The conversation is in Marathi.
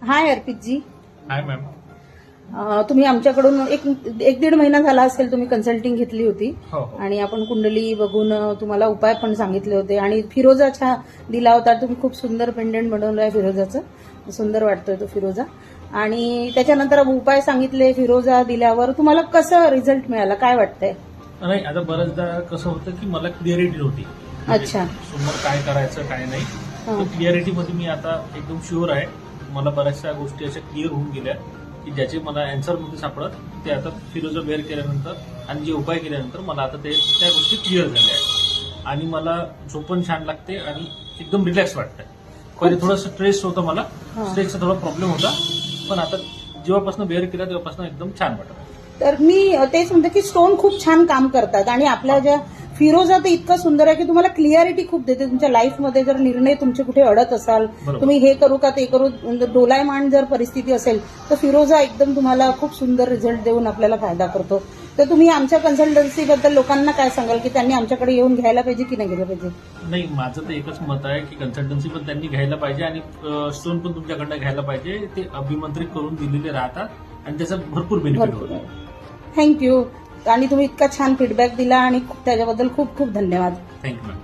हाय अर्पितजी. हाय मॅम. तुम्ही आमच्याकडून एक दीड महिना झाला असेल तुम्ही कन्सल्टिंग घेतली होती. हो. आणि आपण कुंडली बघून तुम्हाला उपाय पण सांगितले होते आणि फिरोजा दिला होता. तुम्ही खूप सुंदर पेंडंट बनवलंय फिरोजाचं, सुंदर वाटतोय तो फिरोजा. आणि त्याच्यानंतर उपाय सांगितले फिरोजा दिल्यावर तुम्हाला कसं रिझल्ट मिळाला, काय वाटतंय? नाही, आता बऱ्याचदा कसं होतं की मला क्लिअरिटी नव्हती. अच्छा. समोर काय करायचं काय नाही, तर क्लिअरिटीमध्ये मी आता एकदम शुअर आहे. मला बऱ्याचशा गोष्टी अशा क्लिअर होऊन गेल्या की ज्याचे मला अँसर मध्ये सापडत, ते आता फिरोजा वेअर केल्यानंतर आणि जे उपाय केल्यानंतर मला आता त्या गोष्टी क्लिअर झाल्या आहेत. आणि मला झोप पण छान लागते आणि एकदम रिलॅक्स वाटतंय. पहिले थोडंसं स्ट्रेस होतं, मला स्ट्रेसचा थोडा प्रॉब्लेम होता, पण आता जेव्हापासून वेअर केला तेव्हापासून एकदम छान वाटतं. तर मी तेच म्हणते की स्टोन खूप छान काम करतात आणि आपल्या ज्या फिरोजा तर इतकं सुंदर आहे की तुम्हाला क्लिअरिटी खूप देते तुमच्या लाईफमध्ये. जर निर्णय तुमचे कुठे अडत असाल, तुम्ही हे करू का ते करू, डोलायमान जर परिस्थिती असेल तर फिरोजा एकदम तुम्हाला खूप सुंदर रिझल्ट देऊन आपल्याला फायदा करतो. तर तुम्ही आमच्या कन्सल्टन्सीबद्दल लोकांना काय सांगाल की त्यांनी आमच्याकडे येऊन घ्यायला पाहिजे की नाही घ्यायला पाहिजे? नाही, माझं तर एकच मत आहे की कन्सल्टन्सी पण त्यांनी घ्यायला पाहिजे आणि स्टोन पण तुमच्याकडनं घ्यायला पाहिजे. ते अभिमंत्रित करून दिलेले राहतात आणि त्याचा भरपूर बेनिफिट होतो. थँक्यू. आणि तुम्ही इतका छान फीडबॅक दिला आणि त्याच्याबद्दल खूप खूप धन्यवाद. Thank you ma'am.